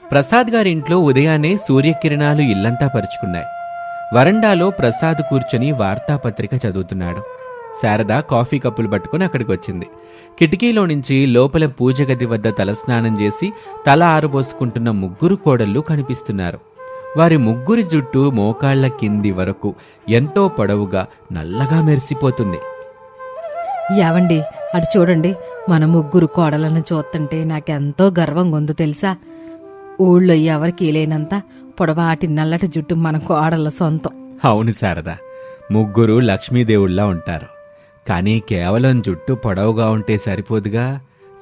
ప్రసాద్ గారింట్లో ఉదయాన్నే సూర్యకిరణాలు ఇల్లంతా పరుచుకున్నాయి. వరండాలో ప్రసాద్ కూర్చుని వార్తాపత్రిక చదువుతున్నాడు. శారద కాఫీ కప్పులు పట్టుకుని అక్కడికి వచ్చింది. కిటికీలో నుంచి లోపల పూజ గది వద్ద తలస్నానం చేసి తల ఆరబోసుకుంటున్న ముగ్గురు కోడళ్ళు కనిపిస్తున్నారు. వారి ముగ్గురి జుట్టు మోకాళ్ల కింది వరకు ఎంతో పొడవుగా నల్లగా మెరిసిపోతుంది. యావండి, అటు చూడండి, మన ముగ్గురు కోడలను చూస్తుంటే నాకెంతో గర్వంగా ఉందో తెలుసా. ఊళ్ళో ఎవరికి లేనంత పొడవాటి నల్లటి జుట్టు మన కోడళ్ళ సొంతం. అవును శారద, ముగ్గురు లక్ష్మీదేవుళ్లా ఉంటారు. కానీ కేవలం జుట్టు పొడవుగా ఉంటే సరిపోదుగా,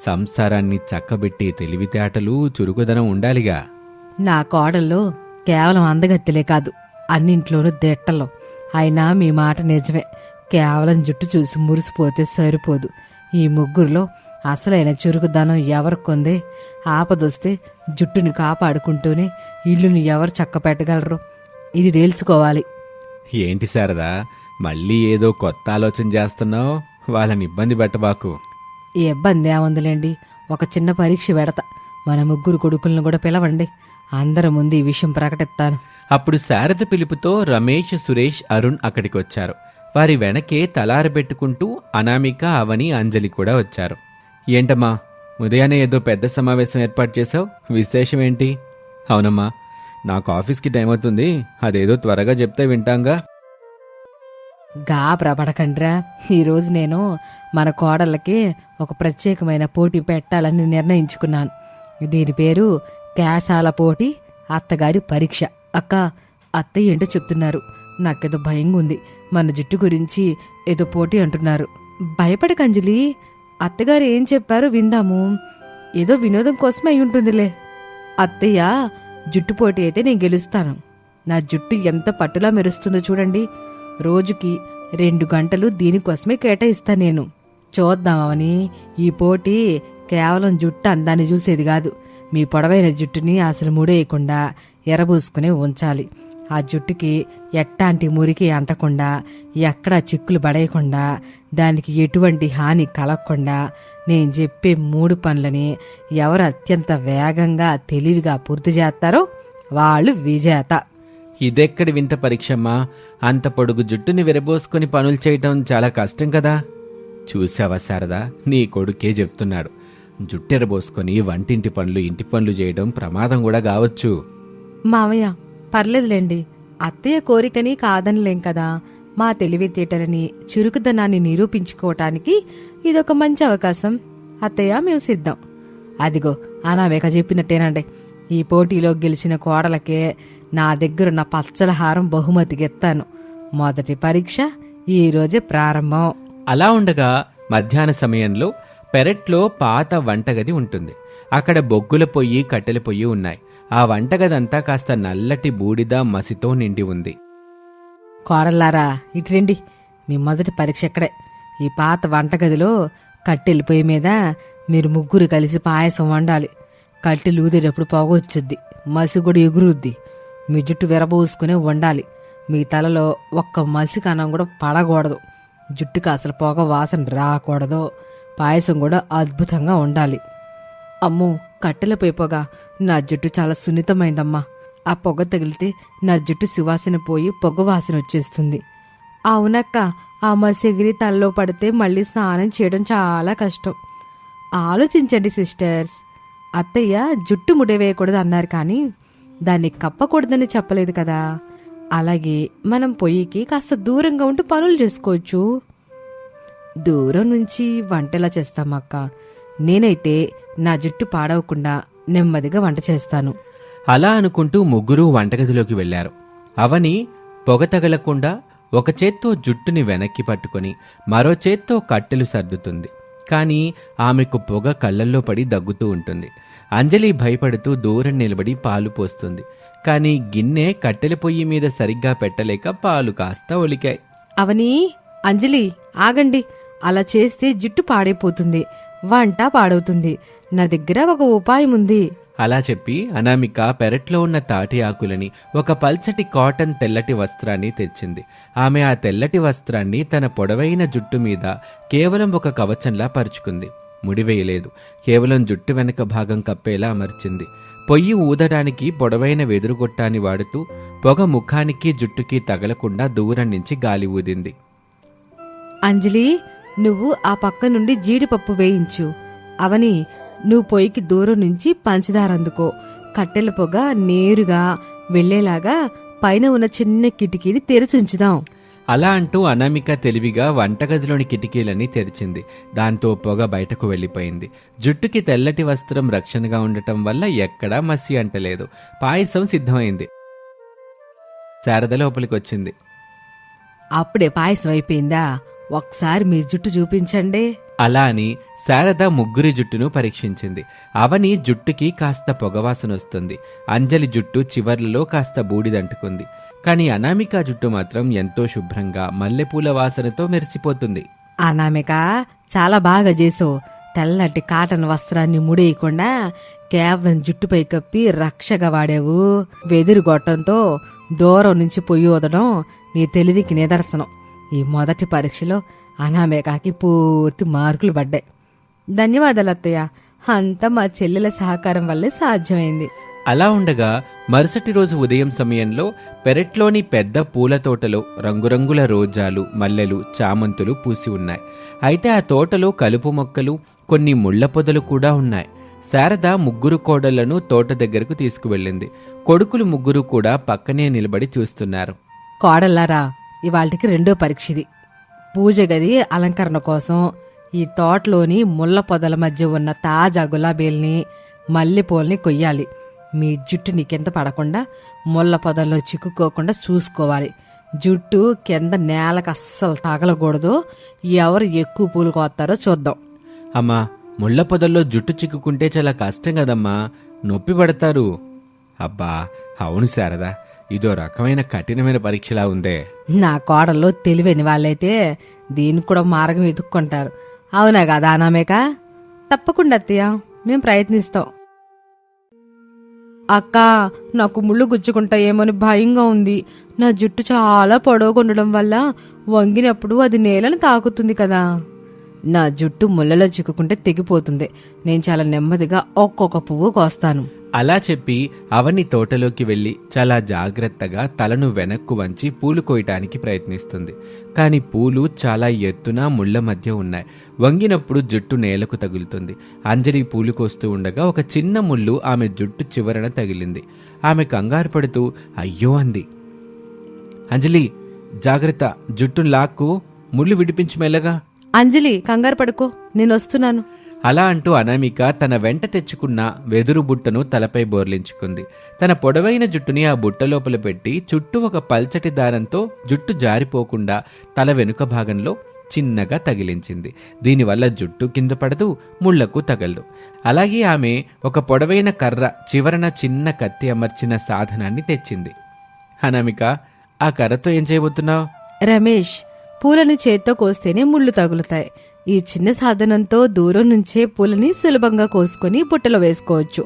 సంసారాన్ని చక్కబెట్టి తెలివితేటలు చురుకుదనం ఉండాలిగా. నా కోడల్లో కేవలం అందగత్తెలే కాదు, అన్నింట్లోనూ దిట్టలో. అయినా మీ మాట నిజమే, కేవలం జుట్టు చూసి మురిసిపోతే సరిపోదు. ఈ ముగ్గురులో అసలైన చురుకుదనం ఎవరికొందే? ఆపదొస్తే జుట్టుని కాపాడుకుంటూనే ఇల్లుని ఎవరు చక్కపెట్టగలరు? ఇది తేల్చుకోవాలి. ఏంటి శారదా, మళ్ళీ ఏదో కొత్త ఆలోచన చేస్తున్నావు? వాళ్ళని ఇబ్బంది పెట్టబాకు. ఈ ఇబ్బంది ఏముందిలేండి, ఒక చిన్న పరీక్ష పెడతా. మన ముగ్గురు కొడుకులను కూడా పిలవండి, అందరి ముందు ఈ విషయం ప్రకటిస్తాను. అప్పుడు శారద పిలుపుతో రమేష్, సురేష్, అరుణ్ అక్కడికొచ్చారు. వారి వెనకే తలారబెట్టుకుంటూ అనామిక, అవని, అంజలి కూడా వచ్చారు. ఏంటమ్మా, ఉదయాన్నే ఏదో పెద్ద సమావేశం ఏర్పాటు చేశావు, విశేషం ఏంటి? అవునమ్మా, నాకు ఆఫీస్కి టైం అవుతుంది, అదేదో త్వరగా చెప్తే వింటాంగా. గాబరపడకండ్రా, ఈరోజు నేను మన కోడళ్ళకి ఒక ప్రత్యేకమైన పోటీ పెట్టాలని నిర్ణయించుకున్నాను. దీని పేరు కేశాల పోటీ, అత్తగారి పరీక్ష. అక్క, అత్తయ్య ఏంటో చెప్తున్నారు, నాకేదో భయంగా ఉంది. మన జుట్టు గురించి ఏదో పోటీ అంటున్నారు. భయపడక అంజలి, అత్తగారు ఏం చెప్పారో విందాము. ఏదో వినోదం కోసమే అయి ఉంటుందిలే. అత్తయ్య, జుట్టు పోటీ అయితే నేను గెలుస్తాను. నా జుట్టు ఎంత పట్టులా మెరుస్తుందో చూడండి. రోజుకి 2 గంటలు దీనికోసమే కేటాయిస్తాను నేను. చూద్దామని. ఈ పోటీ కేవలం జుట్టు అందాన్ని చూసేది కాదు, మీ పొడవైన జుట్టుని అసలు ముడేయకుండా ఎరబూసుకునే ఉంచాలి. ఆ జుట్టుకి ఎట్టాంటి మురికి అంటకుండా, ఎక్కడా చిక్కులు పడేయకుండా, దానికి ఎటువంటి హాని కలగకుండా నేను చెప్పే 3 పనులని ఎవరు అత్యంత వేగంగా తెలివిగా పూర్తి చేస్తారో వాళ్ళు విజేత. ఇదెక్కడి వింత పరీక్షమ్మా, అంత పొడుగు జుట్టుని విరబోసుకుని పనులు చేయటం చాలా కష్టం కదా. చూసావా శారదా, నీ కొడుకే చెప్తున్నాడు, జుట్టెరబోసుకొని వంటింటి పనులు, ఇంటి పనులు చేయడం ప్రమాదం కూడా కావచ్చు. మావయ్య, పర్లేదులేండి, అత్తయ్య కోరికని కాదనిలేం కదా. మా తెలివితేటలని, చురుకుదనాన్ని నిరూపించుకోవటానికి ఇదొక మంచి అవకాశం. అత్తయ్య, మేము సిద్ధం. అదిగో అనామేక చెప్పినట్టేనండి, ఈ పోటీలో గెలిచిన కోడలకే నా దగ్గరున్న పచ్చల హారం బహుమతికి ఎత్తాను. మొదటి పరీక్ష ఈ రోజే ప్రారంభం. అలా ఉండగా మధ్యాహ్న సమయంలో పెరట్లో పాత వంటగది ఉంటుంది. అక్కడ బొగ్గుల పొయ్యి, కట్టెల పొయ్యి ఉన్నాయి. ఆ వంటగదంతా కాస్త నల్లటి బూడిద మసితో నిండి ఉంది. కోడల్లారా, ఇటురండి, మీ మొదటి పరీక్ష ఎక్కడే. ఈ పాత వంటగదిలో కట్టెల పొయ్యి మీద మీరు ముగ్గురు కలిసి పాయసం వండాలి. కట్టెలు ఊదేటప్పుడు పొగొచ్చుద్ది, మసి కూడా ఎగురుద్ది. మీ జుట్టు విరబోసుకునే వండాలి. మీ తలలో ఒక్క మసి కణం కూడా పడకూడదు. జుట్టుకి అసలు పొగ వాసన రాకూడదు. పాయసం కూడా అద్భుతంగా ఉండాలి. అమ్మో, కట్టెలపై పొగ, నా జుట్టు చాలా సున్నితమైందమ్మా. ఆ పొగ తగిలితే నా జుట్టు సువాసన పోయి పొగ వాసన వచ్చేస్తుంది. అవునక్క, ఆ మసిగిరి తలలో పడితే మళ్ళీ స్నానం చేయడం చాలా కష్టం. ఆలోచించండి సిస్టర్స్, అత్తయ్య జుట్టు ముడివేయకూడదు అన్నారు, కానీ దాన్ని కప్పకూడదని చెప్పలేదు కదా. అలాగే మనం పొయ్యికి కాస్త దూరంగా ఉంటూ పనులు చేసుకోవచ్చు. దూరం నుంచి వంటలా చేస్తామక్క. నేనైతే నా జుట్టు పాడవకుండా నెమ్మదిగా వంట చేస్తాను. అలా అనుకుంటూ ముగ్గురూ వంటగదిలోకి వెళ్లారు. అవని పొగ తగలకుండా ఒక చేత్తో జుట్టుని వెనక్కి పట్టుకొని మరో చేత్తో కట్టెలు సర్దుతుంది. కానీ ఆమెకు పొగ కళ్ళల్లో పడి దగ్గుతూ ఉంటుంది. అంజలి భయపడుతూ దూరం నిలబడి పాలు పోస్తుంది. కానీ గిన్నె కట్టెల పొయ్యి మీద సరిగ్గా పెట్టలేక పాలు కాస్త ఒలికాయి. అవని, అంజలి, ఆగండి. అలా చేస్తే జుట్టు పాడైపోతుంది, వంట పాడవుతుంది. నా దగ్గర ఒక ఉపాయం ఉంది. అలా చెప్పి అనామిక పెరట్లో ఉన్న తాటి ఆకులని, ఒక పల్చటి కాటన్ తెల్లటి వస్త్రాన్ని తెచ్చింది. ఆమె ఆ తెల్లటి వస్త్రాన్ని తన పొడవైన జుట్టు మీద కేవలం ఒక కవచంలా పరుచుకుంది. ముడివేయలేదు. కేవలం జుట్టు వెనక భాగం కప్పేలా అమర్చింది. పొయ్యి ఊదడానికి పొడవైన వెదురుగొట్టాన్ని వాడుతూ పొగ ముఖానికి జుట్టుకి తగలకుండా దూరం నుంచి గాలి ఊదింది. అంజలి, నువ్వు ఆ పక్క నుండి జీడిపప్పు వేయించు. అవని, నువ్వు పొయ్యికి దూరం నుంచి పంచదార అందుకో. కట్టెల పొగ నేరుగా వెళ్లేలాగా పైన ఉన్న చిన్న కిటికీని తెరిచుంచుదాం. అలా అంటూ అనామిక తెలివిగా వంటగదిలోని కిటికీలన్నీ తెరిచింది. దాంతో పొగ బయటకు వెళ్లిపోయింది. జుట్టుకి తెల్లటి వస్త్రం రక్షణగా ఉండటం వల్ల ఎక్కడా మసి అంటలేదు. పాయసం సిద్ధమైంది. శారద లోపలికొచ్చింది. అప్పుడే పాయసం అయిపోయిందా? ఒకసారి మీ జుట్టు చూపించండి. అలా అని శారద ముగ్గురి జుట్టును పరీక్షించింది. అవని జుట్టుకి కాస్త పొగవాసన వస్తుంది. అంజలి జుట్టు చివర్లలో కాస్త బూడిదంటుకుంది. కాని అనామిక జుట్టు మాత్రం ఎంతో శుభ్రంగా మల్లెపూల వాసనతో మెరిసిపోతుంది. అనామిక, చాలా బాగా చేసావు. తెల్లటి కాటన్ వస్త్రాన్ని ముడేయకుండా కేవలం జుట్టుపై కప్పి రక్షగా వాడావు. వెదురు గొట్టంతో దూరం నుంచి పొయ్యి ఊదడం నీ తెలివికి నిదర్శనం. ఈ మొదటి పరీక్షలో అనామికకి పూర్తి మార్కులు పడ్డాయి. ధన్యవాదాలు అత్తయ్య. అంతా మా చెల్లెల సహకారం వల్లే సాధ్యమైంది. అలా ఉండగా మరుసటి రోజు ఉదయం సమయంలో పెరట్లోని పెద్ద పూల తోటలో రంగురంగుల రోజాలు, మల్లెలు, చామంతులు పూసి ఉన్నాయి. అయితే ఆ తోటలో కలుపు మొక్కలు, కొన్ని ముళ్ల పొదలు కూడా ఉన్నాయి. శారద ముగ్గురు కోడళ్లను తోట దగ్గరకు తీసుకువెళ్ళింది. కొడుకులు ముగ్గురు కూడా పక్కనే నిలబడి చూస్తున్నారు. కోడల్లారా, ఇవాళకి రెండో పరీక్షది. పూజ గది అలంకరణ కోసం ఈ తోటలోని ముళ్ల పొదల మధ్య ఉన్న తాజా గులాబీల్ని, మల్లెపూల్ని కొయ్యాలి. మీ జుట్టు నీకెంత పడకుండా ముళ్ల పొదల్లో చిక్కుకోకుండా చూసుకోవాలి. జుట్టు కింద నేలకు అస్సలు తగలకూడదు. ఎవరు ఎక్కువ పూలు కోస్తారో చూద్దాం. అమ్మా, ముళ్ల పొదల్లో జుట్టు చిక్కుకుంటే చాలా కష్టం కదమ్మా, నొప్పి పడతారు. అబ్బా అవును శారదా, ఇదో రకమైన కఠినమైన పరీక్షలా ఉందే. నా కోడల్లో తెలివైన వాళ్ళైతే దీనికి కూడా మార్గం వెతుక్కుంటారు. అవునా కదా అనామేక? తప్పకుండా అత్తయ్య, మేం ప్రయత్నిస్తాం. అక్క, నాకు ముళ్ళు గుచ్చుకుంటాయేమోని భయంగా ఉంది. నా జుట్టు చాలా పొడవుకుండడం వల్ల వంగినప్పుడు అది నేలను తాకుతుంది కదా. నా జుట్టు ముళ్ళలో చిక్కుకుంటే తెగిపోతుంది. నేను చాలా నెమ్మదిగా ఒక్కొక్క పువ్వు కోస్తాను. అలా చెప్పి అవని తోటలోకి వెళ్లి చాలా జాగ్రత్తగా తలను వెనక్కు వంచి పూలు కోయటానికి ప్రయత్నిస్తుంది. కాని పూలు చాలా ఎత్తున ముళ్ల మధ్య ఉన్నాయి. వంగినప్పుడు జుట్టు నేలకు తగులుతుంది. అంజలి పూలు కోస్తూ ఉండగా ఒక చిన్న ముళ్ళు ఆమె జుట్టు చివరన తగిలింది. ఆమె కంగారు పడుతూ అయ్యో అంది. అంజలి, జాగ్రత్త, జుట్టును లాక్కు, ముళ్ళు విడిపించి మెల్లగా. అంజలి, కంగారు పడుకో, నేను వస్తున్నాను. అలా అంటూ అనామిక తన వెంట తెచ్చుకున్న వెదురు బుట్టను తలపై బోర్లించుకుంది. తన పొడవైన జుట్టుని ఆ బుట్ట లోపల పెట్టి చుట్టూ ఒక పల్చటి దారంతో జుట్టు జారిపోకుండా తల వెనుక భాగంలో చిన్నగా తగిలించింది. దీనివల్ల జుట్టు కింద పడదు, ముళ్లకు తగలదు. అలాగే ఆమె ఒక పొడవైన కర్ర చివరన చిన్న కత్తి అమర్చిన సాధనాన్ని తెచ్చింది. అనామిక, ఆ కర్రతో ఏం చేయబోతున్నావు? రమేష్, పూలను చేత్తో కోస్తేనే ముళ్ళు తగులుతాయి. ఈ చిన్న సాధనంతో దూరం నుంచే పూలని సులభంగా కోసుకుని బుట్టలో వేసుకోవచ్చు.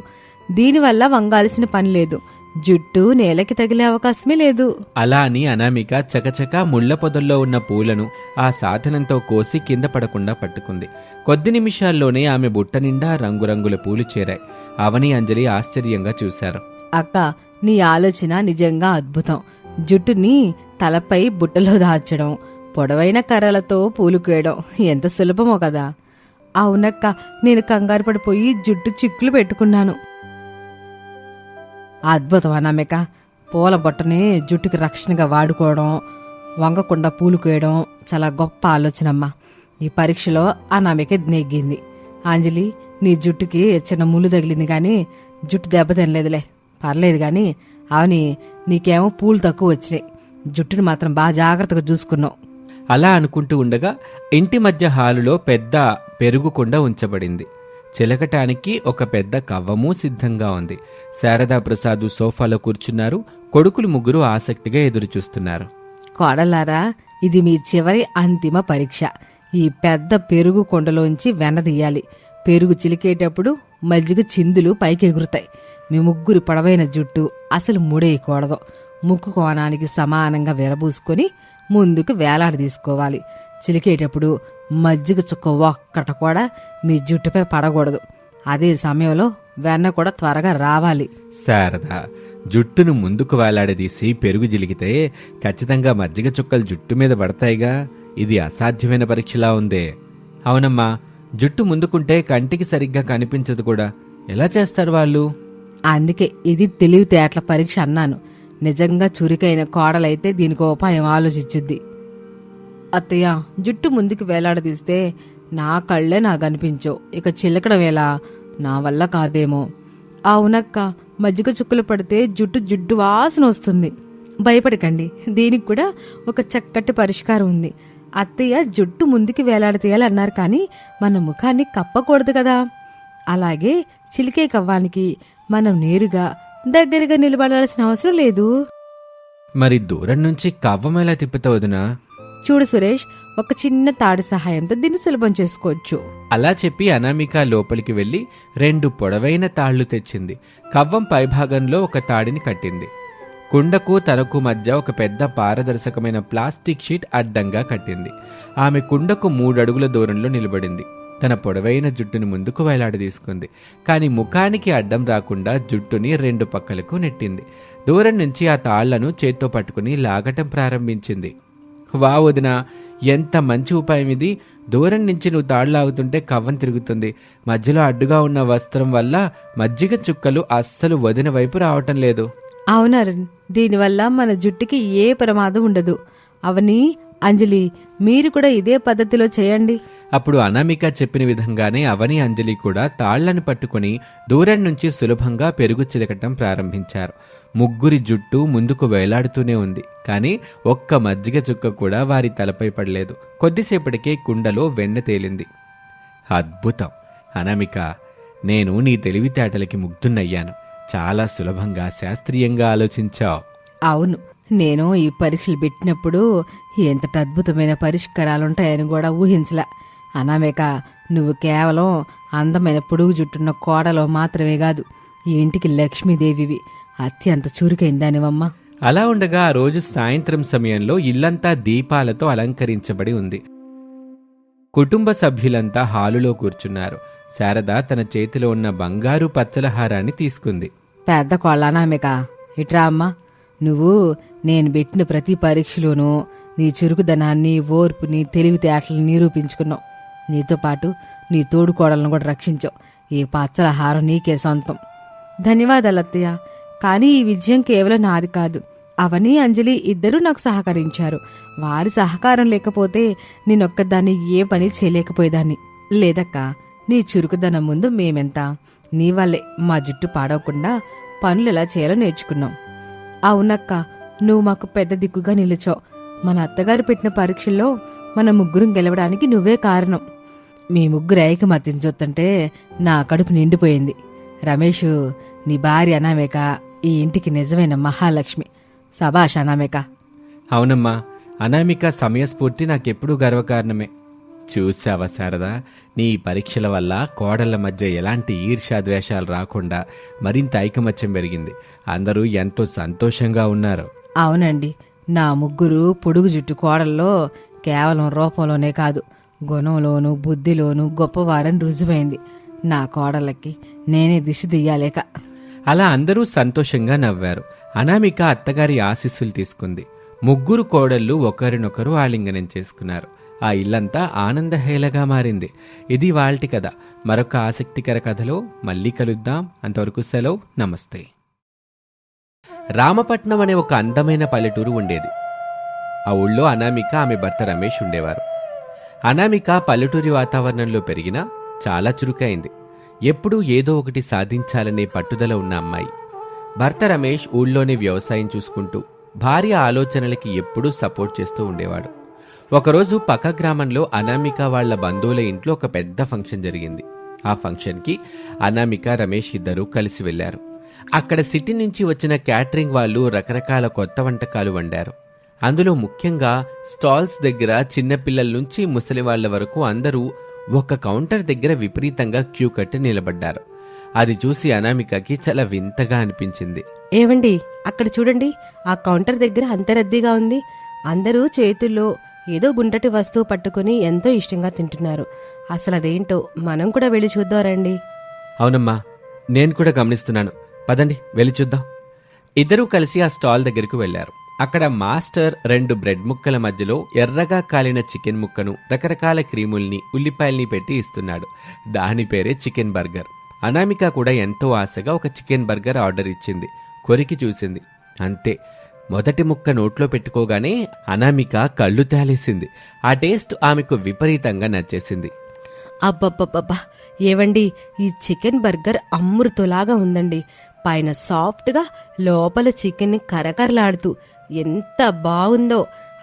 దీనివల్ల వంగాల్సిన పని లేదు. జుట్టు నేలకి తగిలే అవకాశమే లేదు. అలా అని అనామిక చకచక ముళ్ల పొదల్లో ఉన్న పూలను ఆ సాధనంతో కోసి కింద పడకుండా పట్టుకుంది. కొద్ది నిమిషాల్లోనే ఆమె బుట్ట నిండా రంగురంగుల పూలు చేరాయి. అవని, అంజలి ఆశ్చర్యంగా చూశారు. అక్క, నీ ఆలోచన నిజంగా అద్భుతం. జుట్టుని తలపై బుట్టలో దాచడం, పొడవైన కర్రలతో పూలు కోయడం ఎంత సులభమో కదా. అవునక్క, నేను కంగారు పడిపోయి జుట్టు చిక్కులు పెట్టుకున్నాను. అద్భుతం అనామిక. పూల బుట్టని జుట్టుకి రక్షణగా వాడుకోవడం, వంగకుండా పూలు కోయడం చాలా గొప్ప ఆలోచనమ్మా. ఈ పరీక్షలో అనామిక నెగ్గింది. అంజలి, నీ జుట్టుకి చిన్న ముళ్ళు తగిలింది గాని జుట్టు దెబ్బతినలేదులే, పర్లేదు గాని. అవని, నీకేమో పూలు తక్కువ వచ్చినాయి. జుట్టుని మాత్రం బాగా జాగ్రత్తగా చూసుకున్నావు. అలా అనుకుంటూ ఉండగా ఇంటి మధ్య హాలులో పెద్ద పెరుగు కుండ ఉంచబడింది. చిలకటానికి ఒక పెద్ద కవ్వము సిద్ధంగా ఉంది. శారదా ప్రసాద్ సోఫాలో కూర్చున్నారు. కొడుకులు ముగ్గురు ఆసక్తిగా ఎదురుచూస్తున్నారు. కోడలారా, ఇది మీ చివరి అంతిమ పరీక్ష. ఈ పెద్ద పెరుగు కొండలోంచి వెనదీయాలి. పెరుగు చిలికేటప్పుడు మజ్జిగ చిందులు పైకి ఎగురుతాయి. మీ ముగ్గురి పొడవైన జుట్టు అసలు ముడేయకూడదు. ముక్కు కోణానికి సమానంగా విరబూసుకొని ముందుకు వేలాడదీసుకోవాలి. చిలికేటప్పుడు మజ్జిగ చుక్క ఒక్కట కూడా మీ జుట్టుపై పడకూడదు. అదే సమయంలో వెన్న కూడా త్వరగా రావాలి. శారద, జుట్టును ముందుకు వేలాడదీసి పెరుగు జిలిగితే ఖచ్చితంగా మజ్జిగ చుక్కలు జుట్టు మీద పడతాయిగా. ఇది అసాధ్యమైన పరీక్షలా ఉందే. అవునమ్మా, జుట్టు ముందుకుంటే కంటికి సరిగ్గా కనిపించదు కూడా. ఎలా చేస్తారు వాళ్ళు? అందుకే ఇది తెలివితేటల పరీక్ష అన్నాను. నిజంగా చురుకైన కోడలైతే దీనికి ఉపాయం ఆలోచించుద్ది. అత్తయ్య, జుట్టు ముందుకు వేలాడదీస్తే నా కళ్ళే నాకు అనిపించవు, ఇక చిలకడం ఎలా? నా వల్ల కాదేమో. అవునక్క, మజ్జిగ చుక్కలు పడితే జుట్టు వాసన వస్తుంది. భయపడకండి, దీనికి కూడా ఒక చక్కటి పరిష్కారం ఉంది. అత్తయ్య జుట్టు ముందుకు వేలాడతీయాలన్నారు కానీ మన ముఖాన్ని కప్పకూడదు కదా. అలాగే చిలికే కవ్వానికి మనం నేరుగా దగ్గరగా నిలబడాల్సిన అవసరం లేదు. మరి దూరం నుంచి కవ్వం ఎలా తిప్పుతావు వదినా? చూడు సురేష్, ఒక చిన్న తాడు సహాయంతో దీన్ని సులభం చేసుకోవచ్చు. అలా చెప్పి అనామిక లోపలికి వెళ్లి 2 పొడవైన తాళ్లు తెచ్చింది. కవ్వం పైభాగంలో ఒక తాడిని కట్టింది. కుండకు తనకు మధ్య ఒక పెద్ద పారదర్శకమైన ప్లాస్టిక్ షీట్ అడ్డంగా కట్టింది. ఆమె కుండకు 3 అడుగుల దూరంలో నిలబడింది. తన పొడవైన జుట్టుని ముందుకు వేలాడదీసుకుంది. కాని ముఖానికి అడ్డం రాకుండా జుట్టుని 2 పక్కలకు నెట్టింది. దూరం నుంచి ఆ తాళ్లను చేత్తో పట్టుకుని లాగటం ప్రారంభించింది. వా వదినా, ఎంత మంచి ఉపాయం ఇది! దూరం నుంచి నువ్వు తాడు లాగుతుంటే కవ్వం తిరుగుతుంది. మధ్యలో అడ్డుగా ఉన్న వస్త్రం వల్ల మజ్జిగ చుక్కలు అస్సలు వదిన వైపు రావటం లేదు. అవునరుణ్, దీనివల్ల మన జుట్టుకి ఏ ప్రమాదం ఉండదు. అవని, అంజలి, మీరు కూడా ఇదే పద్ధతిలో చేయండి. అప్పుడు అనామిక చెప్పిన విధంగానే అవని, అంజలి కూడా తాళ్లను పట్టుకుని దూరం నుంచి సులభంగా పెరుగు చిలకటం ప్రారంభించారు. ముగ్గురి జుట్టు ముందుకు వేలాడుతూనే ఉంది. కానీ ఒక్క మజ్జిగ చుక్క కూడా వారి తలపై పడలేదు. కొద్దిసేపటికే కుండలో వెన్న తేలింది. అద్భుతం అనామిక, నేను నీ తెలివితేటలకి ముగ్ధున్నయ్యాను. చాలా సులభంగా, శాస్త్రీయంగా ఆలోచించావు. అవును, నేను ఈ పరీక్షలు పెట్టినప్పుడు ఎంతటి అద్భుతమైన పరిష్కారాలుంటాయని కూడా ఊహించలా. అనామిక, నువ్వు కేవలం అందమైన పొడుగు జుట్టున్న కోడలో మాత్రమే కాదు, ఈ ఇంటికి లక్ష్మీదేవివి. అత్యంత చురుకైందానివమ్మా. అలా ఉండగా ఆ రోజు సాయంత్రం సమయంలో ఇల్లంతా దీపాలతో అలంకరించబడి ఉంది. కుటుంబ సభ్యులంతా హాలులో కూర్చున్నారు. శారద తన చేతిలో ఉన్న బంగారు పచ్చల హారాన్ని తీసుకుంది. పెద్ద కోళ్ళ అనామిక, ఇట్రా అమ్మా. నువ్వు నేను పెట్టిన ప్రతి పరీక్షలోనూ నీ చురుకుదనాన్ని, ఓర్పుని, తెలివితేటలను నిరూపించుకున్నావు. నీతో పాటు నీ తోడుకోడలను కూడా రక్షించావు. ఈ పచ్చల హారం నీకే సొంతం. ధన్యవాదాలు అత్తయ్య. కానీ ఈ విజయం కేవలం నాది కాదు. అవని, అంజలి ఇద్దరూ నాకు సహకరించారు. వారి సహకారం లేకపోతే నేనొక్కదాన్ని ఏ పని చేయలేకపోయేదాన్ని. లేదక్క, నీ చురుకుదనం ముందు మేమెంత. నీ వల్లే మా జుట్టు పాడవకుండా పనులు ఎలా చేయాలో నేర్చుకున్నాం. అవునక్క, నువ్వు మాకు పెద్ద దిక్కుగా నిలిచావు. మన అత్తగారు పెట్టిన పరీక్షల్లో మన ముగ్గురం గెలవడానికి నువ్వే కారణం. మీ ముగ్గురు ఐకమత్యం చూస్తుంటే నా కడుపు నిండిపోయింది. రమేష్, నీ భార్య అనామిక ఈ ఇంటికి నిజమైన మహాలక్ష్మి. సభాష్ అనామిక. అవునమ్మా, అనామిక సమయస్ఫూర్తి నాకెప్పుడూ గర్వకారణమే. చూశావా శారదా, నీ పరీక్షల వల్ల కోడళ్ల మధ్య ఎలాంటి ఈర్ష్యాద్వేషాలు రాకుండా మరింత ఐకమత్యం పెరిగింది. అందరూ ఎంతో సంతోషంగా ఉన్నారు. అవునండి, నా ముగ్గురు పొడుగు జుట్టు కోడల్లో కేవలం రూపంలోనే కాదు, గుణంలోనూ బుద్ధిలోనూ గొప్పవారని రుజువైంది. నా కోడళ్ళకి నేనే దిశ దియ్యాలేక. అలా అందరూ సంతోషంగా నవ్వారు. అనామిక అత్తగారి ఆశీస్సులు తీసుకుంది. ముగ్గురు కోడళ్ళు ఒకరినొకరు ఆలింగనం చేసుకున్నారు. ఆ ఇల్లంతా ఆనందహేళగా మారింది. ఇది వాల్టి కథ. మరొక ఆసక్తికర కథలో మళ్ళీ కలుద్దాం. అంతవరకు సెలవు, నమస్తే. రామపట్నం అనే ఒక అందమైన పల్లెటూరు ఉండేది. ఆ ఊళ్ళో అనామిక, ఆమె భర్త రమేష్ ఉండేవారు. అనామిక పల్లెటూరి వాతావరణంలో పెరిగినా చాలా చురుకైంది. ఎప్పుడూ ఏదో ఒకటి సాధించాలనే పట్టుదల ఉన్న అమ్మాయి. భర్త రమేష్ ఊళ్ళోనే వ్యవసాయం చూసుకుంటూ భార్య ఆలోచనలకి ఎప్పుడూ సపోర్ట్ చేస్తూ ఉండేవాడు. ఒకరోజు పక్క గ్రామంలో అనామిక వాళ్ల బంధువుల ఇంట్లో ఒక పెద్ద ఫంక్షన్ జరిగింది. ఆ ఫంక్షన్కి అనామిక, రమేష్ ఇద్దరూ కలిసి వెళ్లారు. అక్కడ సిటీ నుంచి వచ్చిన క్యాటరింగ్ వాళ్ళు రకరకాల కొత్త వంటకాలు వండారు. అందులో ముఖ్యంగా స్టాల్స్ దగ్గర చిన్నపిల్లల నుంచి ముసలి వాళ్ల వరకు అందరూ ఒక కౌంటర్ దగ్గర విపరీతంగా క్యూ కట్టి నిలబడ్డారు. అది చూసి అనామికకి చాలా వింతగా అనిపించింది. ఏవండి, అక్కడ చూడండి, ఆ కౌంటర్ దగ్గర అంత రద్దీగా ఉంది. అందరూ చేతుల్లో ఏదో గుంటటి వస్తువు పట్టుకుని ఎంతో ఇష్టంగా తింటున్నారు. అసలు అదేంటో మనం కూడా వెళ్ళి చూద్దాం రండి. అవునమ్మా, నేను కూడా గమనిస్తున్నాను. పదండి వెళ్ళి చూద్దాం. ఇద్దరూ కలిసి ఆ స్టాల్ దగ్గరకు వెళ్లారు. అక్కడ మాస్టర్ 2 బ్రెడ్ ముక్కల మధ్యలో ఎర్రగా కాలిన చికెన్ ముక్కను, రకరకాల క్రీముల్ని, ఉల్లిపాయల్ని పెట్టి ఇస్తున్నాడు. దాని పేరే చికెన్ బర్గర్. అనామిక కూడా ఎంతో ఆశగా ఒక చికెన్ బర్గర్ ఆర్డర్ ఇచ్చింది. కొరికి చూసింది. అంతే, మొదటి ముక్క నోట్లో పెట్టుకోగానే అనామిక కళ్ళు తేలేసింది. ఆ టేస్ట్ ఆమెకు విపరీతంగా నచ్చేసింది. అబ్బబ్బబ్బబ్బా, ఏవండి, ఈ చికెన్ బర్గర్ అమృతలాగా ఉందండి. పైన సాఫ్ట్గా, లోపల చికెన్ని కరకరలాడుతూ ఎంత బాగుందో.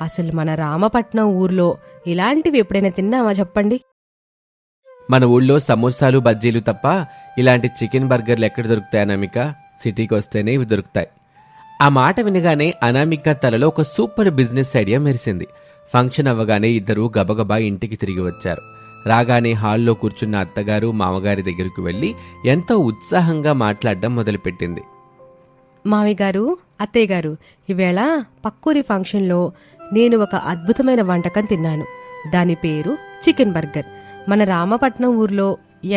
అసలు మన రామపట్నం ఊర్లో ఇలాంటివి ఎప్పుడైనా తిన్నామా చెప్పండి? మన ఊళ్ళో సమోసాలు, బజ్జీలు తప్ప ఇలాంటి చికెన్ బర్గర్లు ఎక్కడ దొరుకుతాయి అనామిక? సిటీకి వస్తేనే ఇవి దొరుకుతాయి. ఆ మాట వినగానే అనామిక తలలో ఒక సూపర్ బిజినెస్ ఐడియా మెరిసింది. ఫంక్షన్ అవ్వగానే ఇద్దరూ గబగబా ఇంటికి తిరిగి వచ్చారు. రాగానే హాల్లో కూర్చున్న అత్తగారు, మామగారి దగ్గరకు వెళ్లి ఎంతో ఉత్సాహంగా మాట్లాడడం మొదలుపెట్టింది. మావి గారు, అత్తయ్య గారు, ఈవేళ పక్కూరి ఫంక్షన్లో నేను ఒక అద్భుతమైన వంటకం తిన్నాను. దాని పేరు చికెన్ బర్గర్. మన రామపట్నం ఊర్లో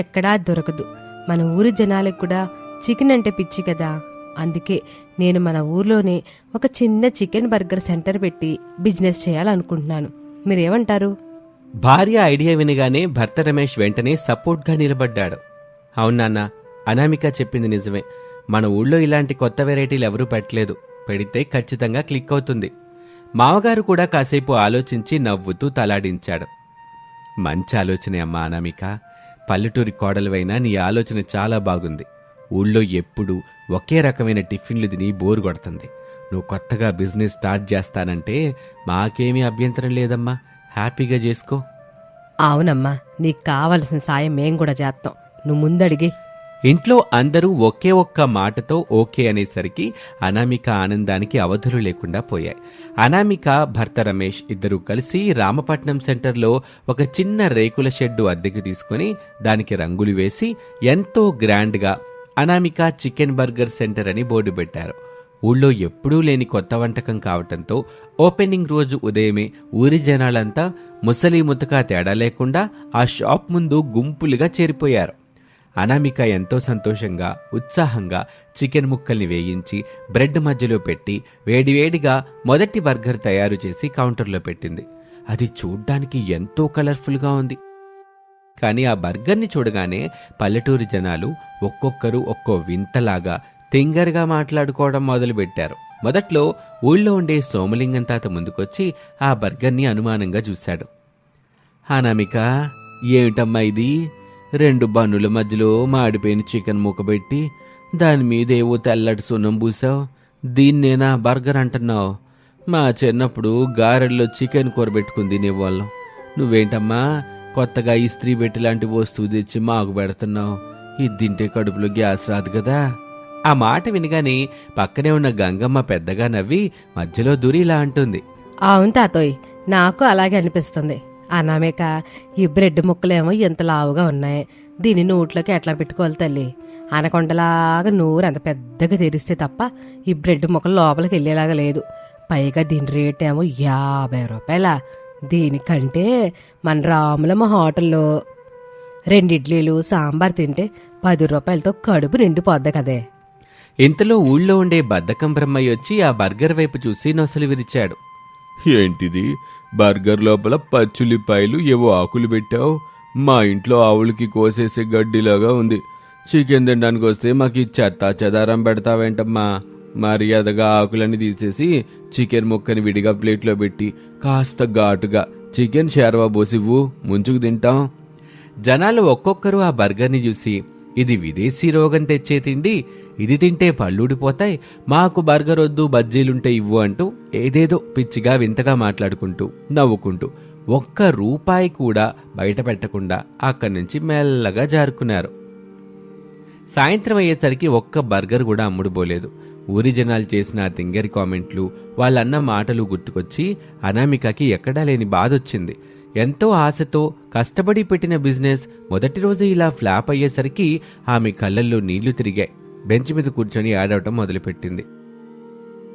ఎక్కడా దొరకదు. మన ఊరి జనాలకు కూడా చికెన్ అంటే పిచ్చి కదా. అందుకే నేను మన ఊర్లోనే ఒక చిన్న చికెన్ బర్గర్ సెంటర్ పెట్టి బిజినెస్ చేయాలనుకుంటున్నాను. మీరేమంటారు? భార్య ఐడియా వినగానే భర్త రమేష్ వెంటనే సపోర్ట్గా నిలబడ్డాడు. అవునాన్న, అనామిక చెప్పింది నిజమే. మన ఊళ్ళో ఇలాంటి కొత్త వెరైటీలు ఎవరూ పెట్టలేదు. పెడితే ఖచ్చితంగా క్లిక్ అవుతుంది. మామగారు కూడా కాసేపు ఆలోచించి నవ్వుతూ తలాడించాడు. మంచి ఆలోచనే అమ్మా అనామిక. పల్లెటూరి కోడలువైనా నీ ఆలోచన చాలా బాగుంది. ఊళ్ళో ఎప్పుడూ ఒకే రకమైన టిఫిన్లు తిని బోరు కొడుతుంది. నువ్వు కొత్తగా బిజినెస్ స్టార్ట్ చేస్తానంటే మాకేమీ అభ్యంతరం లేదమ్మా. హ్యాపీగా చేసుకో. అవునమ్మా, నీకు కావలసిన సాయం మేం కూడా చేస్తాం. నువ్వు ముందడిగి. ఇంట్లో అందరూ ఒకే ఒక్క మాటతో ఓకే అనేసరికి అనామిక ఆనందానికి అవధులు లేకుండా పోయాయి. అనామిక, భర్త రమేష్ ఇద్దరూ కలిసి రామపట్నం సెంటర్లో ఒక చిన్న రేకుల షెడ్డు అద్దెకు తీసుకుని దానికి రంగులు వేసి ఎంతో గ్రాండ్గా అనామిక చికెన్ బర్గర్ సెంటర్ అని బోర్డు పెట్టారు. ఊళ్ళో ఎప్పుడూ లేని కొత్త వంటకం కావటంతో ఓపెనింగ్ రోజు ఉదయమే ఊరి జనాలంతా ముసలి ముతక తేడా లేకుండా ఆ షాప్ ముందు గుంపులుగా చేరిపోయారు. అనామిక ఎంతో సంతోషంగా, ఉత్సాహంగా చికెన్ ముక్కల్ని వేయించి బ్రెడ్ మధ్యలో పెట్టి వేడివేడిగా మొదటి బర్గర్ తయారు చేసి కౌంటర్లో పెట్టింది. అది చూడ్డానికి ఎంతో కలర్ఫుల్గా ఉంది. కానీ ఆ బర్గర్ని చూడగానే పల్లెటూరి జనాలు ఒక్కొక్కరు ఒక్కో వింతలాగా తింగరగా మాట్లాడుకోవడం మొదలుపెట్టారు. మొదట్లో ఊళ్ళో ఉండే సోమలింగం తాత ముందుకొచ్చి ఆ బర్గర్ని అనుమానంగా చూశాడు. అనామిక, ఏమిటమ్మా ఇది? 2 బన్నుల మధ్యలో మాడిపోయిన చికెన్ మూకబెట్టి దాని మీదేవో తెల్లటి సున్నం పూసావు. దీన్నేనా బర్గర్ అంటున్నావు? మా చిన్నప్పుడు గారెల్లో చికెన్ కూర పెట్టుకుని తినేవాళ్ళం. నువ్వేంటమ్మా కొత్తగా ఇస్త్రీ పెట్టి లాంటి వస్తువు తెచ్చి మాకు పెడుతున్నావు? ఇది తింటే కడుపులో గ్యాస్ రాదు కదా. ఆ మాట వినగానే పక్కనే ఉన్న గంగమ్మ పెద్దగా నవ్వి మధ్యలో దూరి ఇలా అంటుంది. అవును తాతోయ్, నాకు అలాగే అనిపిస్తుంది. అనామిక, ఈ బ్రెడ్ ముక్కలేమో ఎంత లావుగా ఉన్నాయి. దీన్ని నోట్లోకి ఎట్లా పెట్టుకోవాలి తల్లి? అనకొండలాగా నోరు అంత పెద్దగా తెరిస్తే తప్ప ఈ బ్రెడ్ ముక్కలు లోపలికి వెళ్ళేలాగా లేదు. పైగా దీని రేట్ ఏమో 50 రూపాయల. దీనికంటే మన రాములమ్మ హోటల్లో 2 ఇడ్లీలు, సాంబార్ తింటే 10 రూపాయలతో కడుపు నిండిపోద్ది కదే. ఇంతలో ఊళ్ళో ఉండే బద్దకం బ్రహ్మయ్య వచ్చి ఆ బర్గర్ వైపు చూసి నొసలు విరిచాడు. ఏంటిది? బర్గర్ లోపల పచ్చులిపాయలు ఏవో ఆకులు పెట్టావు. మా ఇంట్లో ఆవులకి కోసేసే గడ్డిలాగా ఉంది. చికెన్ తినడానికి వస్తే మాకు ఈ చెత్త చెదారం పెడతావేంటమ్మా? మర్యాదగా ఆకులని తీసేసి చికెన్ ముక్కని విడిగా ప్లేట్లో పెట్టి కాస్త ఘాటుగా చికెన్ షేర్వా పోసివ్వు, ముంచుకు తింటాం. జనాలు ఒక్కొక్కరు ఆ బర్గర్ని చూసి, ఇది విదేశీ రోగం తెచ్చే తిండి, ఇది తింటే పళ్ళూడిపోతాయి, మాకు బర్గర్ వద్దు, బజ్జీలుంటే ఇవ్వు అంటూ ఏదేదో పిచ్చిగా వింతగా మాట్లాడుకుంటూ నవ్వుకుంటూ ₹1 కూడా బయట పెట్టకుండా అక్కడి నుంచి మెల్లగా జారుకున్నారు. సాయంత్రం అయ్యేసరికి ఒక్క బర్గర్ కూడా అమ్ముడుపోలేదు. ఊరి జనాలు చేసిన తింగరి కామెంట్లు, వాళ్ళన్న మాటలు గుర్తుకొచ్చి అనామికకి ఎక్కడా లేని బాధొచ్చింది. ఎంతో ఆశతో కష్టపడి పెట్టిన బిజినెస్ మొదటి రోజు ఇలా ఫ్లాప్ అయ్యేసరికి ఆమె కళ్ళల్లో నీళ్లు తిరిగాయి. బెంచ్ మీద కూర్చొని ఏడవటం మొదలుపెట్టింది.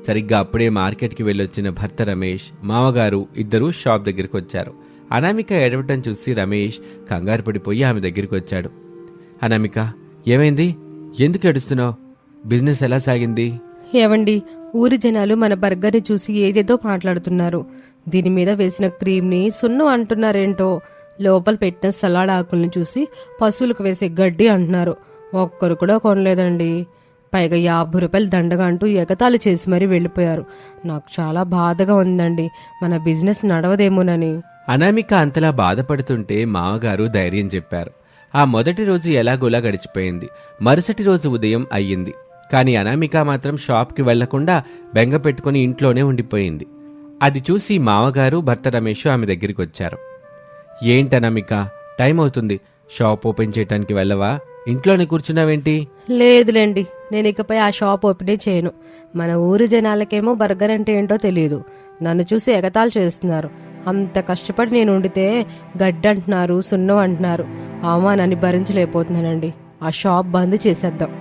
సరిగ్గా అప్పుడే మార్కెట్కి వెళ్ళొచ్చిన భర్త రమేష్, మామగారు ఇద్దరూ షాప్ దగ్గరికి వచ్చారు. అనామిక ఏడవటం చూసి రమేష్ కంగారు పడిపోయి ఆమె దగ్గరికి వచ్చాడు. అనామిక, ఏమైంది? ఎందుకు ఏడుస్తున్నావు? బిజినెస్ ఎలా సాగింది? ఏవండి, ఊరి జనాలు మన బర్గర్ని చూసి ఏదేదో మాట్లాడుతున్నారు. దీని మీద వేసిన క్రీమ్ని సున్నం అంటున్నారేంటో. లోపల పెట్టిన సలాడ్ ఆకుల్ని చూసి పశువులకు వేసే గడ్డి అంటున్నారు. ఒక్కరు కూడా కొనలేదండి. పైగా 50 రూపాయలు దండగా అంటూ ఎగతాళి చేసి మరీ వెళ్ళిపోయారు. నాకు చాలా బాధగా ఉందండి. మన బిజినెస్ నడవదేమోనని. అనామిక అంతలా బాధపడుతుంటే మామగారు ధైర్యం చెప్పారు. ఆ మొదటి రోజు ఎలాగోలా గడిచిపోయింది. మరుసటి రోజు ఉదయం అయ్యింది. కానీ అనామిక మాత్రం షాప్కి వెళ్లకుండా బెంగ పెట్టుకుని ఇంట్లోనే ఉండిపోయింది. అది చూసి మామగారు, భర్త రమేష్ ఆమె దగ్గరికి వచ్చారు. ఏంటనామిక, టైం అవుతుంది, షాప్ ఓపెన్ చేయడానికి వెళ్ళవా? ఇంట్లోనే కూర్చున్నావేంటి? లేదులేండి, నేను ఇకపై ఆ షాప్ ఓపెనే చేయను. మన ఊరి జనాలకేమో బర్గర్ అంటే ఏంటో తెలియదు. నన్ను చూసి ఎగతాళి చేస్తున్నారు. అంత కష్టపడి నేను వండితే గడ్డి అంటున్నారు, సున్నం అంటున్నారు. అవమానాన్ని భరించలేకపోతున్నానండి. ఆ షాప్ బంద్ చేసేద్దాం.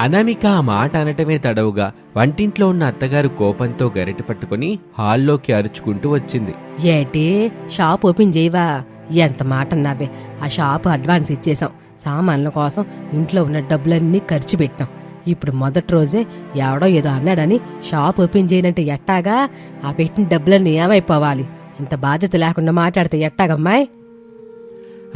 అనామిక ఆ మాట అనటమే తడవుగా వంటింట్లో ఉన్న అత్తగారు కోపంతో గరిట పట్టుకుని హాల్లోకి అరుచుకుంటూ వచ్చింది. ఏటి, షాప్ ఓపెన్ చేయవా? ఎంత మాట అన్నావే. ఆ షాప్ అడ్వాన్స్ ఇచ్చేసాం. సామాన్ల కోసం ఇంట్లో ఉన్న డబ్బులన్నీ ఖర్చు పెట్టాం. ఇప్పుడు మొదటి రోజే ఎవడో ఏదో అన్నాడని షాప్ ఓపెన్ చేయనంటే ఎట్టాగా? ఆ పెట్టిన డబ్బులన్నీ ఏమైపోవాలి? ఇంత బాధ్యత లేకుండా మాట్లాడితే ఎట్టాగమ్మాయి?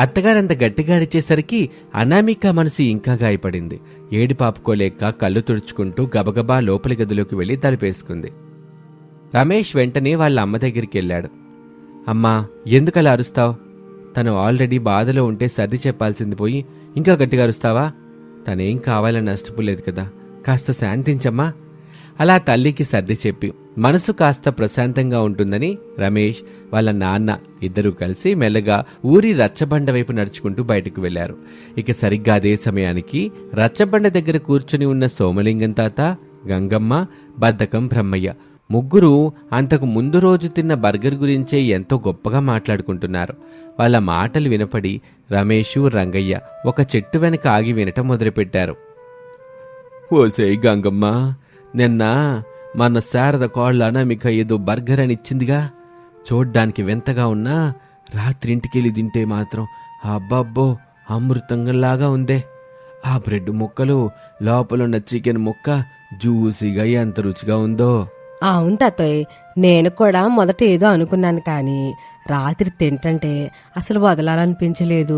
అత్తగారంత గట్టిగా అరిచేసరికి అనామిక మనసు ఇంకా గాయపడింది. ఏడి పాపుకోలేక కళ్ళు తుడుచుకుంటూ గబగబా లోపలి గదిలోకి వెళ్లి తలుపేసుకుంది. రమేష్ వెంటనే వాళ్ళ అమ్మ దగ్గరికి వెళ్ళాడు. అమ్మా, ఎందుకలా అరుస్తావు? తను ఆల్రెడీ బాధలో ఉంటే సర్ది చెప్పాల్సింది పోయి ఇంకా గట్టిగా అరుస్తావా? తనేం కావాలని నష్టపోలేదు కదా, కాస్త శాంతించమ్మా. అలా తల్లికి సర్ది చెప్పి మనసు కాస్త ప్రశాంతంగా ఉంటుందని రమేష్, వాళ్ళ నాన్న ఇద్దరూ కలిసి మెల్లగా ఊరి రచ్చబండ వైపు నడుచుకుంటూ బయటకు వెళ్లారు. ఇక సరిగ్గా అదే సమయానికి రచ్చబండ దగ్గర కూర్చుని ఉన్న సోమలింగం తాత, గంగమ్మ, బద్దకం బ్రహ్మయ్య ముగ్గురు అంతకు ముందు రోజు తిన్న బర్గర్ గురించే ఎంతో గొప్పగా మాట్లాడుకుంటున్నారు. వాళ్ళ మాటలు వినపడి రమేషు, రంగయ్య ఒక చెట్టు వెనక ఆగి వినటం మొదలుపెట్టారు. ఓసేయ్ గంగమ్మ, నిన్న మన శారద కోళ్ళ అనామిక ఏదో బర్గర్ అని ఇచ్చిందిగా, చూడ్డానికి వింతగా ఉన్నా రాత్రి ఇంటికెళ్ళి తింటే మాత్రం అబ్బబ్బో అమృతంలాగా ఉందే. ఆ బ్రెడ్ ముక్కలు, లోపలున్న చికెన్ ముక్క జ్యూసీగా ఎంత రుచిగా ఉందో. అవును తాతయ్య, నేను కూడా మొదట ఏదో అనుకున్నాను. కానీ రాత్రి తింటంటే అసలు వదలాలనిపించలేదు.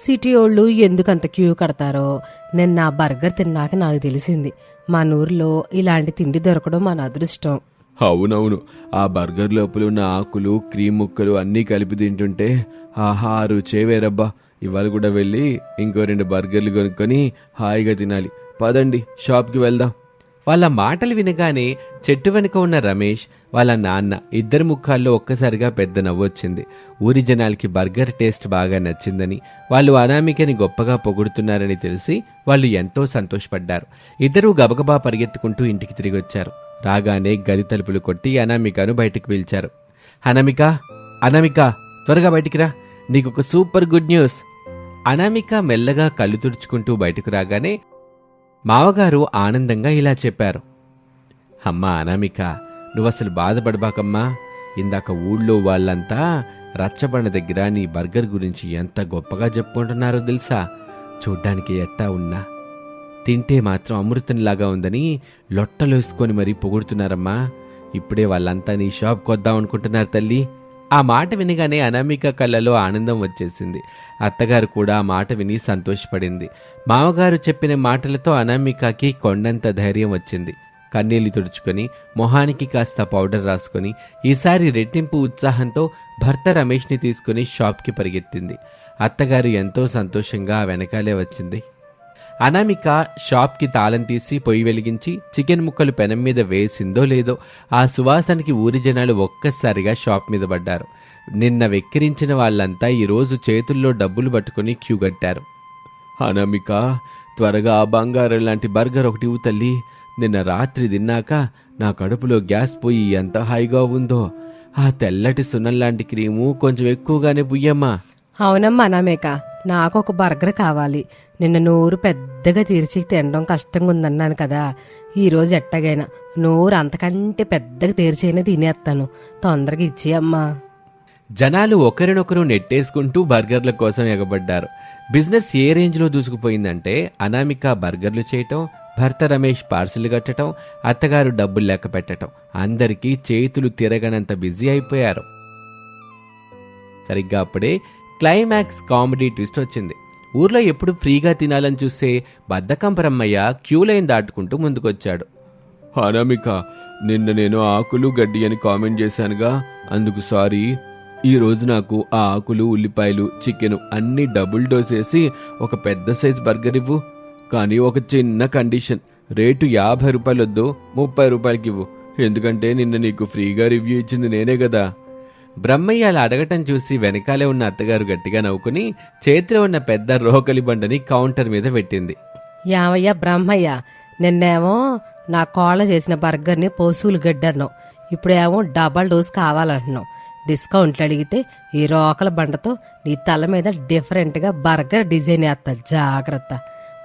సిటీ వాళ్ళు ఎందుకంత క్యూ కడతారో నిన్న ఆ బర్గర్ తిన్నాక నాకు తెలిసింది. మన ఊర్లో ఇలాంటి తిండి దొరకడం మన అదృష్టం. అవునవును, ఆ బర్గర్ లోపల ఉన్న ఆకులు, క్రీమ్ ముక్కలు అన్నీ కలిపి తింటుంటే ఆహా రుచే వేరబ్బా. ఇవాళ కూడా వెళ్ళి ఇంకో 2 బర్గర్లు కొనుక్కొని హాయిగా తినాలి. పదండి, షాప్కి వెళ్దాం. వాళ్ళ మాటలు వినగానే చెట్టు వెనుక ఉన్న రమేష్, వాళ్ళ నాన్న ఇద్దరి ముఖాల్లో ఒక్కసారిగా పెద్ద నవ్వొచ్చింది. ఊరి జనాలకి బర్గర్ టేస్ట్ బాగా నచ్చిందని, వాళ్ళు అనామికని గొప్పగా పొగుడుతున్నారని తెలిసి వాళ్ళు ఎంతో సంతోషపడ్డారు. ఇద్దరూ గబగబా పరిగెత్తుకుంటూ ఇంటికి తిరిగి వచ్చారు. రాగానే గది తలుపులు కొట్టి అనామికను బయటకు పిలిచారు. అనామిక, అనామిక, త్వరగా బయటికి రా, నీకొక సూపర్ గుడ్ న్యూస్. అనామిక మెల్లగా కళ్ళు తుడుచుకుంటూ బయటకు రాగానే మావగారు ఆనందంగా ఇలా చెప్పారు. అమ్మా అనామిక, నువ్వసలు బాధపడబాకమ్మా. ఇందాక ఊళ్ళో వాళ్ళంతా రచ్చబండ దగ్గర నీ బర్గర్ గురించి ఎంత గొప్పగా చెప్పుకుంటున్నారో తెలుసా? చూడ్డానికి ఎట్టా ఉన్నా తింటే మాత్రం అమృతంలాగా ఉందని లొట్టలేసుకొని మరీ పొగుడుతున్నారమ్మా. ఇప్పుడే వాళ్ళంతా నీ షాప్ కొద్దాం అనుకుంటున్నారు తల్లి. ఆ మాట వినగానే అనామిక కళ్ళలో ఆనందం వచ్చేసింది. అత్తగారు కూడా ఆ మాట విని సంతోషపడింది. మామగారు చెప్పిన మాటలతో అనామికకి కొండంత ధైర్యం వచ్చింది. కన్నీళ్లు తుడుచుకొని మొహానికి కాస్త పౌడర్ రాసుకొని ఈసారి రెట్టింపు ఉత్సాహంతో భర్త రమేష్ని తీసుకుని షాప్కి పరిగెత్తింది. అత్తగారు ఎంతో సంతోషంగా వెనకాలే వచ్చింది. అనామిక షాప్కి తాళం తీసి పొయ్యి వెలిగించి చికెన్ ముక్కలు పెనం మీద వేసిందో లేదో ఆ సువాసనకి ఊరి జనాలు ఒక్కసారిగా షాప్ మీద పడ్డారు. నిన్న వెక్కిరించిన వాళ్ళంతా ఈరోజు చేతుల్లో డబ్బులు పట్టుకుని క్యూ కట్టారు. అనామిక, త్వరగా ఆ బంగారం లాంటి బర్గర్ ఒకటి ఇవ్వు తల్లి. నిన్న రాత్రి తిన్నాక నా కడుపులో గ్యాస్ పోయి ఎంత హాయిగా ఉందో. ఆ తెల్లటి సున్నం లాంటి క్రీము కొంచెం ఎక్కువగానే పుయ్యమ్మా. అవునమ్మా అనామిక, నాకొక బర్గర్ కావాలి. నిన్న నోరు పెద్ద పెద్దగా తెరిచి తినడం కష్టంగా ఉందన్నాను కదా, ఈరోజు ఎట్టగైనా నోరు అంతకంటే పెద్దగా తెరిచైనా తినేస్తాను. తొందరగా ఇచ్చే అమ్మా. జనాలు ఒకరినొకరు నెట్టేసుకుంటూ బర్గర్ల కోసం ఎగబడ్డారు. బిజినెస్ ఏ రేంజ్లో దూసుకుపోయిందంటే అనామిక బర్గర్లు చేయటం, భర్త రమేష్ పార్సిల్ కట్టడం, అత్తగారు డబ్బులు లెక్క పెట్టడం, అందరికీ చేతులు తిరగనంత బిజీ అయిపోయారు. సరిగ్గా అప్పుడే క్లైమాక్స్ కామెడీ ట్విస్ట్ వచ్చింది. ఊర్లో ఎప్పుడు ఫ్రీగా తినాలని చూస్తే బద్దకం బ్రహ్మయ్య క్యూ లైన్ దాటుకుంటూ ముందుకొచ్చాడు. అనామిక, నిన్న నేను ఆకులు గడ్డి అని కామెంట్ చేశానుగా, అందుకు సారీ. ఈ రోజు నాకు ఆ ఆకులు, ఉల్లిపాయలు, చికెన్ అన్ని డబుల్ డోస్ వేసి ఒక పెద్ద సైజ్ బర్గర్ ఇవ్వు. కానీ ఒక చిన్న కండిషన్, రేటు 50 రూపాయలు వద్దు, 30 రూపాయలకి ఇవ్వు. ఎందుకంటే నిన్న నీకు ఫ్రీగా రివ్యూ ఇచ్చింది నేనే కదా. బ్రహ్మయ్య అలా అడగటం చూసి వెనకాలే ఉన్న అత్తగారు గట్టిగా నవ్వుకుని చేతిలో ఉన్న పెద్ద రోకలి బండని కౌంటర్ మీద పెట్టింది. యావయ్యా బ్రహ్మయ్య, నిన్నేమో నా కోళ్ళ చేసిన బర్గర్ని పోసూలు గడ్డన్నావు, ఇప్పుడేమో డబల్ డోస్ కావాలంటున్నావు. డిస్కౌంట్లు అడిగితే ఈ రోకల బండతో నీ తల మీద డిఫరెంట్గా బర్గర్ డిజైన్ వేస్తా, జాగ్రత్త.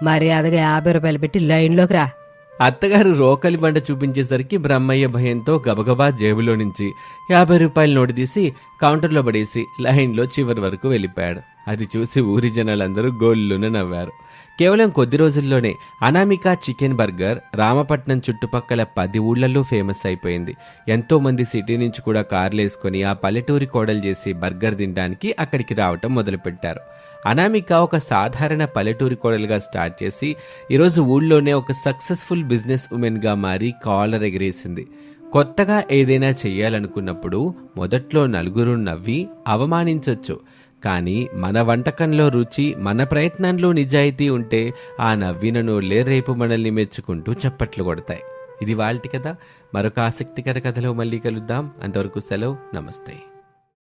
మర్యాదగా 50 రూపాయలు పెట్టి లైన్లోకి రా. అత్తగారు రోకలి బండ చూపించేసరికి బ్రహ్మయ్య భయంతో గబగబా జేబులో నుంచి 50 రూపాయల నోటు తీసి కౌంటర్లో పడేసి లైన్లో చివరి వరకు వెళ్ళిపోయాడు. అది చూసి ఊరి జనాలందరూ గోళ్ళున నవ్వారు. కేవలం కొద్ది రోజుల్లోనే అనామిక చికెన్ బర్గర్ రామపట్నం చుట్టుపక్కల 10 ఊళ్లలో ఫేమస్ అయిపోయింది. ఎంతో మంది సిటీ నుంచి కూడా కార్లేసుకుని ఆ పల్లెటూరి కోడలు చేసి బర్గర్ తినడానికి అక్కడికి రావటం మొదలుపెట్టారు. అనామిక ఒక సాధారణ పల్లెటూరి కోడలుగా స్టార్ట్ చేసి ఈరోజు ఊళ్ళోనే ఒక సక్సెస్ఫుల్ బిజినెస్ ఉమెన్గా మారి కాలర్ ఎగిరేసింది. కొత్తగా ఏదైనా చెయ్యాలనుకున్నప్పుడు మొదట్లో నలుగురు నవ్వి అవమానించొచ్చు, కానీ మన వంటకంలో రుచి, మన ప్రయత్నంలో నిజాయితీ ఉంటే ఆ నవ్విన నోళ్లే రేపు మనల్ని మెచ్చుకుంటూ చప్పట్లు కొడతాయి. ఇది వాళ్ళటి కథ. మరొక ఆసక్తికర కథలో మళ్ళీ కలుద్దాం. అంతవరకు సెలవు, నమస్తే.